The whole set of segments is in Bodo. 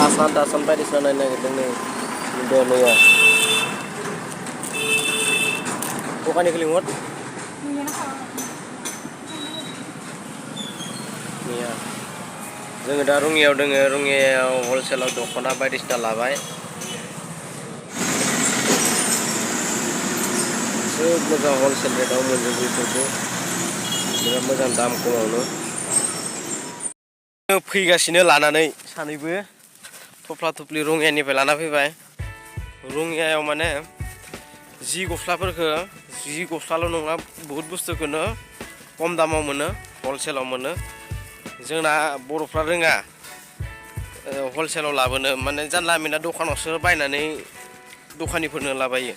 आसान बायदिसिना नायनो नागिरदों नै दैया दखानिखौ लिंहर जोङो दा रङियाव दोङो रङियाव हलसेलाव दख'ना बायदिसिना लाबाय जोबोद मोजां हलसेल रेटआव मोनजोबो बेफोरखौ बिराद मोजां दाम खमावनो फैगासिनो लानानै सानैबो थफ्ला थफ्लि रङियानिफ्राय लाना फैबाय रङियायाव माने जि गस्लाल' नङा बहुद बुस्थुखौनो खम दामाव मोनो हलसेलाव मोनो जोंना बर'फ्रा रोङा हलसेलाव लाबोनो माने जानला मोनला दखानावसो बायनानै दखानिफोरनो लाबायो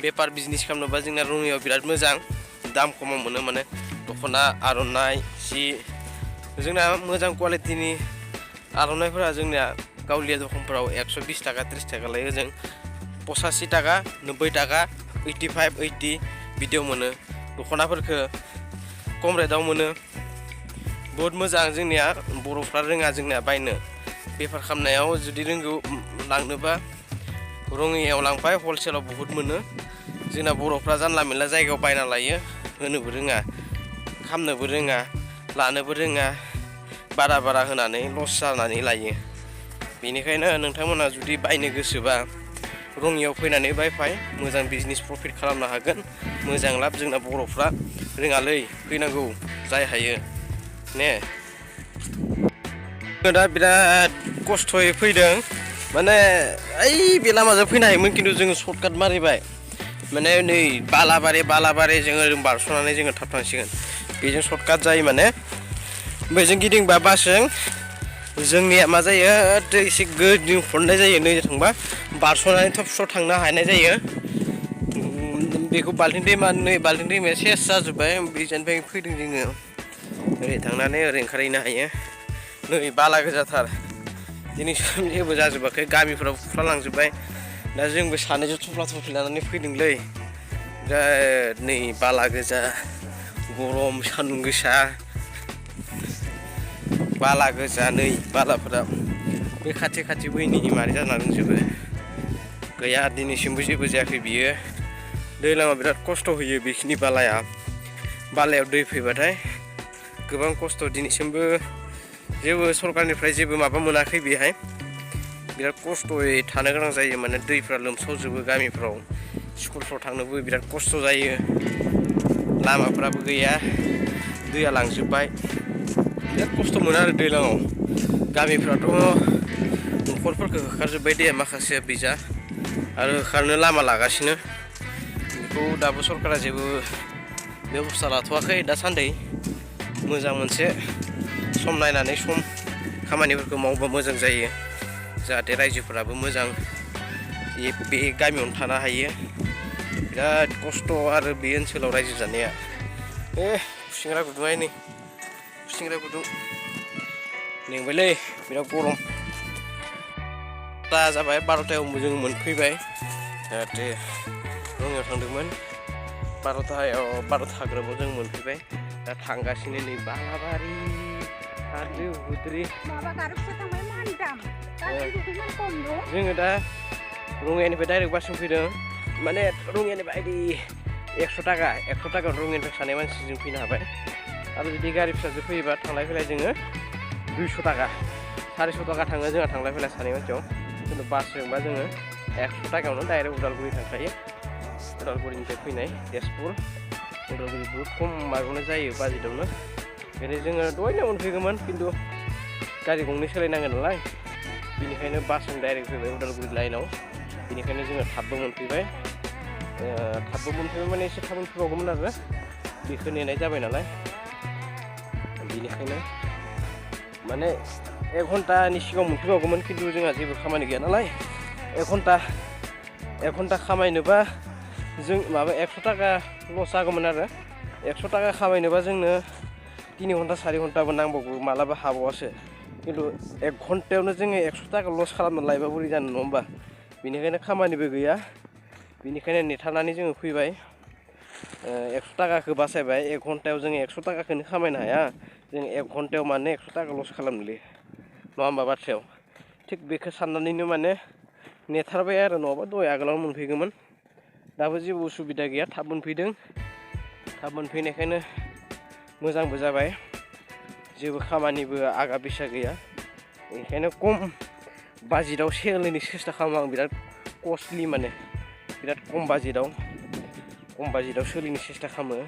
बेफार बिजनेस खालामनोबा जोंना रङियाव बिराद मोजां दाम खमाव मोनो माने दख'ना आर'नाइ जि जोंना मोजां क्वालिटिनि आर'नाइफोरा जोंनिया गावलिया दखानफोराव 120 थाखा 30 थाखा लायो जों 85 थाखा 90 थाखा 85 80 बिदियाव मोनो दख'नाफोरखौ खम रेटआव मोनो बहुत मोजां जोंनिया बर'फ्रा रोङा जोंनिया बायनो बेफार खालामनायाव जुदि रोंगौ लांनोबा रङियायाव लांफाय हलसेलाव बहुत मोनो जोंना बर'फ्रा जानला मोनला जायगायाव बायना लायो होनोबो रोङा खामनोबो रोङा लानोबो रोङा बारा होनानै लस जानानै लायो बेनिखायनो नोंथांमोना जुदि बायनो गोसोबा रङियाव फैनानै बायफाय मोजां बिजनेस प्रफिट खालामनो हागोन मोजां लाब जोंना बर'फ्रा रोङालै फैनांगौ जाय हायो ने दा बिराद खस्थ'यै फैदों माने ओइ बे लामाजों फैनो हायोमोन खिन्थु जोङो सर्टकाट मारिबाय माने नै बालाबारि जोङो बारस'नानै जोङो थाब थांसिगोन बेजों सर्टकाट जायो माने बेजों गिदिंबा बासजों जोंनिया मा जायो एसे गिदिंखननाय जायो नै थांबा बारस'नानै थब स्र' थांनो हानाय जायो बेखौ बाल्थिं दैमाया सेस जाजोब्बाय बेनिफ्राय फैदों जोङो ओरै थांनानै ओरै ओंखारहैनो हायो नै बाला गोजाथार दिनैसिम जेबो जाजोबाखै गामिफोराव खुरखालांजोब्बाय दा जोंबो सानैजों थफ्ला थफ्लि लानानै फैदोंलै बिराद नै बाला गोजा गरम सान्दुं गोसा बाला गोजा नै बालाफोरा बे खाथि बैनि मारै जाना दंजोबो गैया दिनैसिमबो जेबो जायाखै बियो दैज्लाङाव बिराद खस्थ' होयो बेखिनि बालायाव दै फैबाथाय गोबां खस्थ' दिनैसिमबो जेबो सरकारनिफ्राय जेबो माबा मोनाखै बेहाय बिराद खस्थ'यै थानो गोनां जायो माने दैफ्रा लोमसावजोबो गामिफ्राव स्कुलफ्राव थांनोबो बिराद खस्थ' जायो लामाफ्राबो गैया दैया लांजोब्बाय बिराद खस्थ' मोनो आरो दैज्लाङाव गामिफ्राथ' न'खरफोरखौ होखारजोब्बाय दैया माखासे बिजा आरो होखारनो लामा लागासिनो बेखौ दाबो सरकारा जेबो बेबस्था लाथ'वाखै दासान्दि मोजां मोनसे सम नायनानै सम खामानिफोरखौ मावबा मोजां जायो जाहाथे रायजोफोराबो मोजां बे गामियावनो थानो हायो बिराद खस्थ' आरो बे ओनसोलाव रायजो जानाया खुसेंग्रा गुदुंहाय नै खुसेंग्रा गुदुं लेंबायलै बिराद गरम दा जाबाय 12थायाव जों मोनफैबाय जाहाथे रङियाव थांदोंमोन 12था ग्रोबाव जों मोनफैबाय दा थांगासिनो नै बालाबारि हाद्रि हुद्रि जोङो दा रङियानिफ्राय डाइरेक्ट बासजों फैदों माने रङियानिफ्राय 100 थाखा रङियानिफ्राय सानै मानसिजों फैनो हाबाय आरो जुदि गारि फिसाजों फैयोबा थांलाय फैलाय जोङो 200 थाखा 400 थाखा थाङो जोंहा थांलाय फैलाय सानै मानसियाव खिन्थु बासजोंबा जोङो 100 थाखायावनो डाइरेक्ट उदालगुरि थांखायो उदालगुरिनिफ्राय फैनाय तेजपुर उदालगुरि बहुद खम माबायावनो जायो बाजेटावनो बेनिखायनो जोङो दहायनो मोनफैगौमोन खिन्थु गारि गंनै सोलायनांगोन नालाय बेनिखायनो बासजों डाइरेक्ट फैबाय उदालगुरि लाइनाव बेनिखायनो जोङो थाबबो मोनफैबाय माने एसे थाब मोनफैबावगौमोन आरो बेखौ नेनाय जाबाय नालाय बेनिखायनो माने 1 घन्टानि सिगाङाव मोनफैबावगौमोन खिन्थु जोंहा जेबो खामानि गैया नालाय 1 घन्टा खामायनोबा जों 100 थाखा लस जागौमोन आरो 100 थाखा खामायनोबा जोंनो 3 घन्टा 4 घन्टाबो नांबावगौ मालाबा हाबावासो खिन्थु 1 घन्टायावनो जोङो 100 थाखा लस खालामना लायोबा बोरै जानो नङा होमबा बेनिखायनो खामानिबो गैया बेनिखायनो नेथारनानै जोङो फैबाय 100 थाखाखौ बासायबाय 1 घन्टायाव जोङो 100 थाखाखौनो खामायनो हाया जों 1 घन्टायाव मानो 100 थाखा लस खालामनोलै नङा होमबा बाथ्रायाव थिग बेखौ साननानैनो माने नेथारबाय आरो नङाबा दहाय आगोलाव मोनफैगौमोन दाबो जेबो उसुबिदा गैया थाब मोनफैदों थाब मोनफैनायखायनो मोजांबो जाबाय जेबो खामानिबो आगा पिसा गैया बेनिखायनो खम बाजेटाव सोलिनो सेस्था खालामो आं बिराद कस्टलि माने बिराद खम बाजेटाव सोलिनो सेस्था खालामो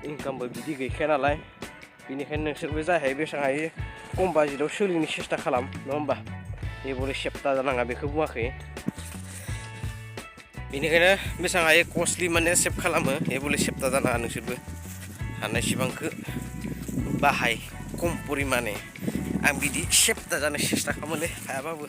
इनकामबो बिदि गैखाया नालाय बेनिखायनो नोंसोरबो जाहाय बेसेबां हायो खम बाजेटाव सोलिनो सेस्था खालाम नङा होमबा जेबोले सेप्ता जानाङा बेखौ बुङाखै बेनिखायनो बेसेबां हायो कस्टलि माने सेभ खालामो जेबोले सेप्ता जानाङा नोंसोरबो हानायसिबांखौ बाहाय खम परिमाने आं बिदि सेप्ता जानो सेस्था खालामोलै हायाबाबो